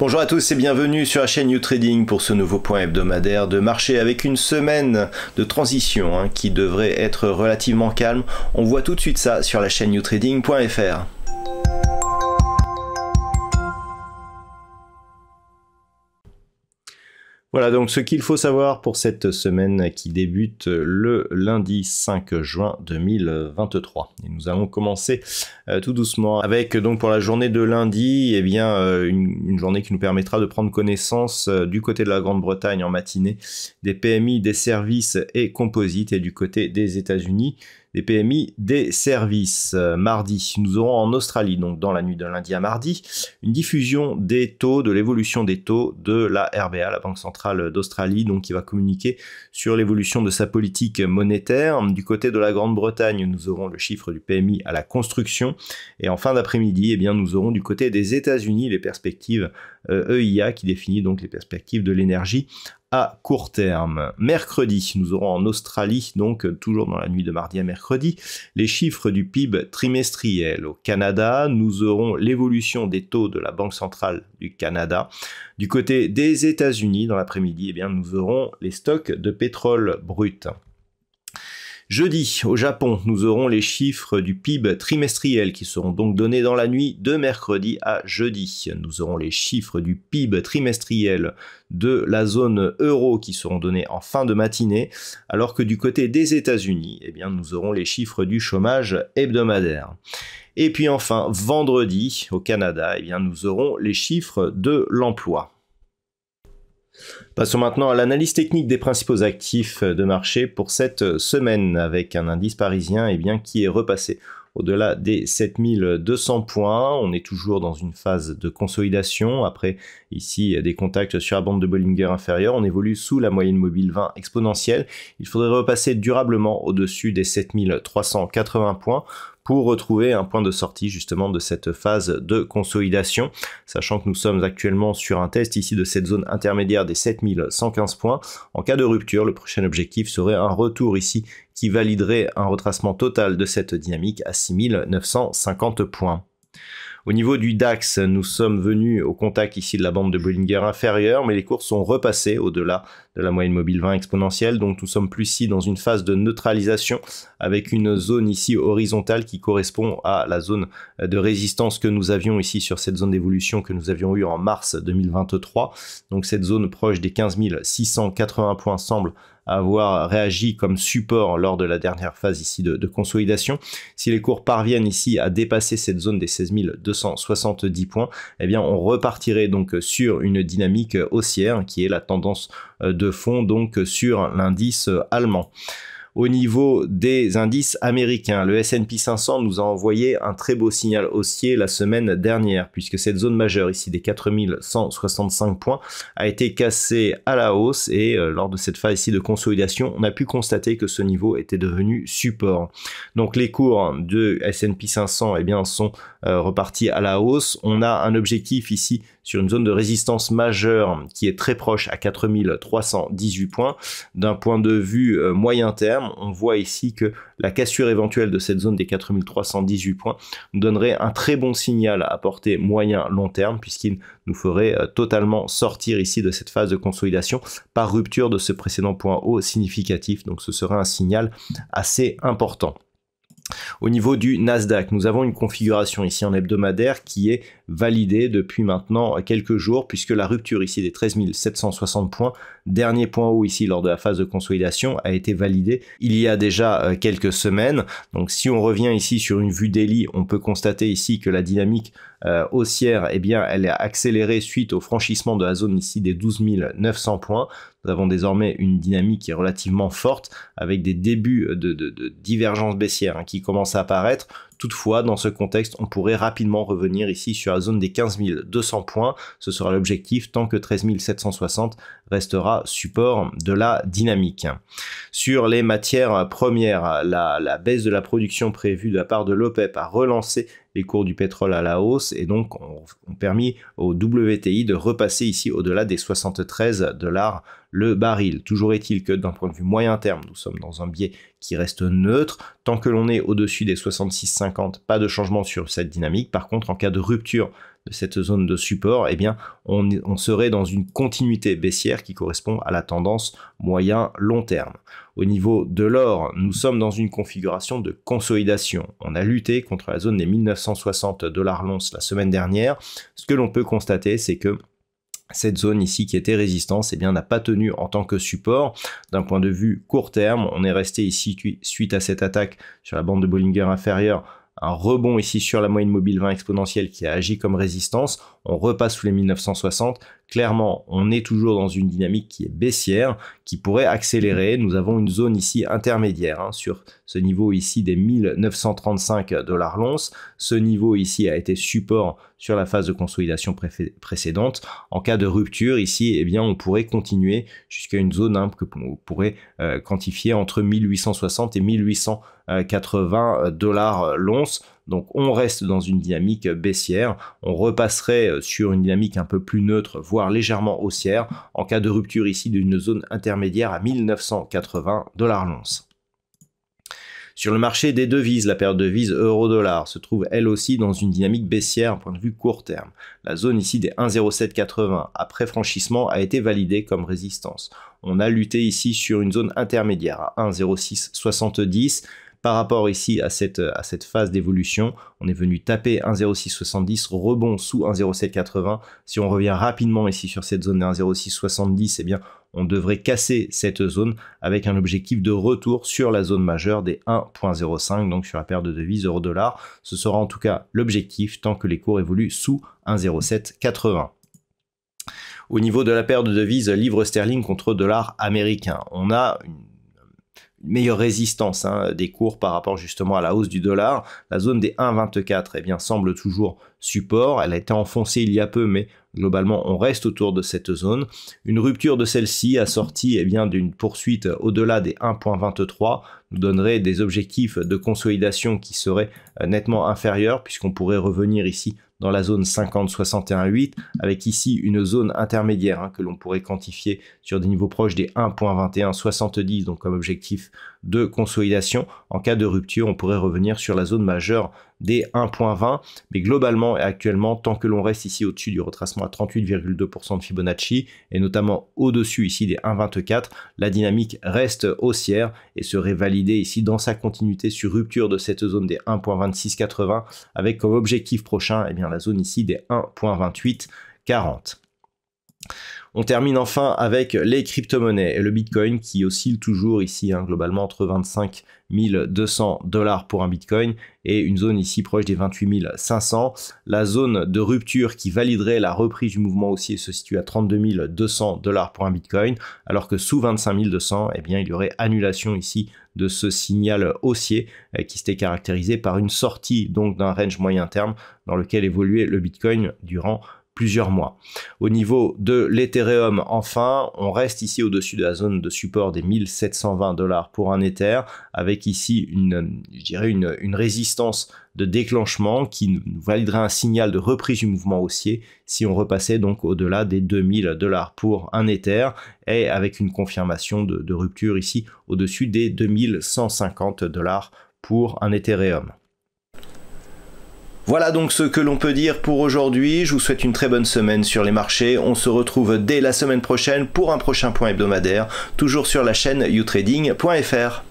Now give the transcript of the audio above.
Bonjour à tous et bienvenue sur la chaîne New Trading pour ce nouveau point hebdomadaire de marché avec une semaine de transition qui devrait être relativement calme. On voit tout de suite ça sur la chaîne newtrading.fr. Voilà donc ce qu'il faut savoir pour cette semaine qui débute le lundi 5 juin 2023. Et nous allons commencer tout doucement avec donc pour la journée de lundi, eh bien une journée qui nous permettra de prendre connaissance du côté de la Grande-Bretagne en matinée des PMI des services et composites et du côté des États-Unis des PMI des services. Mardi, nous aurons en Australie, donc dans la nuit de lundi à mardi, une diffusion des taux, de l'évolution des taux de la RBA, la Banque centrale d'Australie, donc qui va communiquer sur l'évolution de sa politique monétaire. Du côté de la Grande-Bretagne, nous aurons le chiffre du PMI à la construction. Et en fin d'après-midi, eh bien, nous aurons du côté des États-Unis les perspectives EIA qui définit donc les perspectives de l'énergie à court terme. Mercredi, nous aurons en Australie, donc toujours dans la nuit de mardi à mercredi, les chiffres du PIB trimestriel. Au Canada, nous aurons l'évolution des taux de la Banque centrale du Canada. Du côté des États-Unis, dans l'après-midi, eh bien, nous aurons les stocks de pétrole brut. Jeudi, au Japon, nous aurons les chiffres du PIB trimestriel qui seront donc donnés dans la nuit de mercredi à jeudi. Nous aurons les chiffres du PIB trimestriel de la zone euro qui seront donnés en fin de matinée, alors que du côté des États-Unis, eh bien, nous aurons les chiffres du chômage hebdomadaire. Et puis enfin, vendredi, au Canada, eh bien, nous aurons les chiffres de l'emploi. Passons maintenant à l'analyse technique des principaux actifs de marché pour cette semaine avec un indice parisien qui est repassé au-delà des 7200 points. On est toujours dans une phase de consolidation. Après, ici, des contacts sur la bande de Bollinger inférieure. On évolue sous la moyenne mobile 20 exponentielle. Il faudrait repasser durablement au-dessus des 7380 points pour retrouver un point de sortie justement de cette phase de consolidation, sachant que nous sommes actuellement sur un test ici de cette zone intermédiaire des 7115 points. En cas de rupture, le prochain objectif serait un retour ici qui validerait un retracement total de cette dynamique à 6950 points. Au niveau du DAX, nous sommes venus au contact ici de la bande de Bollinger inférieure, mais les cours sont repassés au-delà de la moyenne mobile 20 exponentielle, donc nous sommes plus ici dans une phase de neutralisation avec une zone ici horizontale qui correspond à la zone de résistance que nous avions ici sur cette zone d'évolution que nous avions eu en mars 2023. Donc cette zone proche des 15 680 points semble avoir réagi comme support lors de la dernière phase ici de consolidation. Si les cours parviennent ici à dépasser cette zone des 16 270 points, eh bien on repartirait donc sur une dynamique haussière qui est la tendance de fond donc sur l'indice allemand. Au niveau des indices américains, le S&P 500 nous a envoyé un très beau signal haussier la semaine dernière, puisque cette zone majeure ici des 4165 points a été cassée à la hausse et lors de cette phase ici de consolidation, on a pu constater que ce niveau était devenu support. Donc les cours de S&P 500 sont repartis à la hausse. On a un objectif ici sur une zone de résistance majeure qui est très proche à 4318 points. D'un point de vue moyen terme, on voit ici que la cassure éventuelle de cette zone des 4318 points nous donnerait un très bon signal à portée moyen-long terme puisqu'il nous ferait totalement sortir ici de cette phase de consolidation par rupture de ce précédent point haut significatif. Donc ce serait un signal assez important. Au niveau du Nasdaq, nous avons une configuration ici en hebdomadaire qui est validée depuis maintenant quelques jours puisque la rupture ici des 13 760 points, dernier point haut ici lors de la phase de consolidation, a été validée il y a déjà quelques semaines. Donc si on revient ici sur une vue daily, on peut constater ici que la dynamique haussière, elle est accélérée suite au franchissement de la zone ici des 12 900 points. Nous avons désormais une dynamique qui est relativement forte avec des débuts de divergence baissière qui commencent à apparaître. Toutefois, dans ce contexte, on pourrait rapidement revenir ici sur la zone des 15 200 points. Ce sera l'objectif tant que 13 760 restera support de la dynamique. Sur les matières premières, la baisse de la production prévue de la part de l'OPEP a relancé les cours du pétrole à la hausse et donc ont permis au WTI de repasser ici au-delà des 73 $ le baril. Toujours est-il que d'un point de vue moyen terme, nous sommes dans un biais qui reste neutre. Tant que l'on est au-dessus des 66,50, pas de changement sur cette dynamique. Par contre, en cas de rupture de cette zone de support, eh bien, on serait dans une continuité baissière qui correspond à la tendance moyen-long terme. Au niveau de l'or, nous sommes dans une configuration de consolidation. On a lutté contre la zone des 1960 $ l'once la semaine dernière. Ce que l'on peut constater, c'est que cette zone ici qui était résistance, eh bien, n'a pas tenu en tant que support. D'un point de vue court terme, on est resté ici suite à cette attaque sur la bande de Bollinger inférieure, un rebond ici sur la moyenne mobile 20 exponentielle qui a agi comme résistance. On repasse sous les 1960. Clairement, on est toujours dans une dynamique qui est baissière, qui pourrait accélérer. Nous avons une zone ici intermédiaire sur ce niveau ici des 1935 $ l'once. Ce niveau ici a été support sur la phase de consolidation précédente. En cas de rupture ici, eh bien, on pourrait continuer jusqu'à une zone que on pourrait quantifier entre 1860 et 1880 $ l'once. Donc on reste dans une dynamique baissière, on repasserait sur une dynamique un peu plus neutre, voire légèrement haussière, en cas de rupture ici d'une zone intermédiaire à 1980 $ l'once. Sur le marché des devises, la paire de devises euro-dollar se trouve elle aussi dans une dynamique baissière, point de vue court terme. La zone ici des 1,0780 après franchissement a été validée comme résistance. On a lutté ici sur une zone intermédiaire à 1,0670. Par rapport ici à cette phase d'évolution, on est venu taper 1,0670, rebond sous 1,0780. Si on revient rapidement ici sur cette zone de 1,0670, eh bien, on devrait casser cette zone avec un objectif de retour sur la zone majeure des 1,05, donc sur la paire de devises euro-dollar. Ce sera en tout cas l'objectif tant que les cours évoluent sous 1,0780. Au niveau de la paire de devises livre sterling contre dollar américain, on a une meilleure résistance des cours par rapport justement à la hausse du dollar. La zone des 1,24 eh bien, semble toujours support. Elle a été enfoncée il y a peu, mais globalement on reste autour de cette zone. Une rupture de celle-ci assortie eh bien, d'une poursuite au-delà des 1,23 nous donnerait des objectifs de consolidation qui seraient nettement inférieurs, puisqu'on pourrait revenir ici dans la zone 50-61,8, avec ici une zone intermédiaire que l'on pourrait quantifier sur des niveaux proches des 1,2170, donc comme objectif de consolidation. En cas de rupture, on pourrait revenir sur la zone majeure des 1,20, mais globalement et actuellement, tant que l'on reste ici au-dessus du retracement à 38,2% de Fibonacci, et notamment au-dessus ici des 1,24, la dynamique reste haussière et serait validée ici dans sa continuité sur rupture de cette zone des 1,2680, avec comme objectif prochain eh bien, la zone ici des 1,2840. On termine enfin avec les crypto-monnaies et le Bitcoin qui oscille toujours ici globalement entre 25 200 $ pour un Bitcoin et une zone ici proche des 28 500. La zone de rupture qui validerait la reprise du mouvement haussier se situe à 32 200 $ pour un Bitcoin, alors que sous 25 200, eh bien, il y aurait annulation ici de ce signal haussier qui s'était caractérisé par une sortie donc d'un range moyen terme dans lequel évoluait le Bitcoin durant plusieurs mois. Au niveau de l'Ethereum, enfin, on reste ici au-dessus de la zone de support des 1720 $ pour un Ether, avec ici une résistance de déclenchement qui nous validerait un signal de reprise du mouvement haussier si on repassait donc au-delà des 2000 $ pour un Ether, et avec une confirmation de rupture ici au-dessus des 2150 $ pour un Ethereum. Voilà donc ce que l'on peut dire pour aujourd'hui. Je vous souhaite une très bonne semaine sur les marchés. On se retrouve dès la semaine prochaine pour un prochain point hebdomadaire, toujours sur la chaîne youtrading.fr.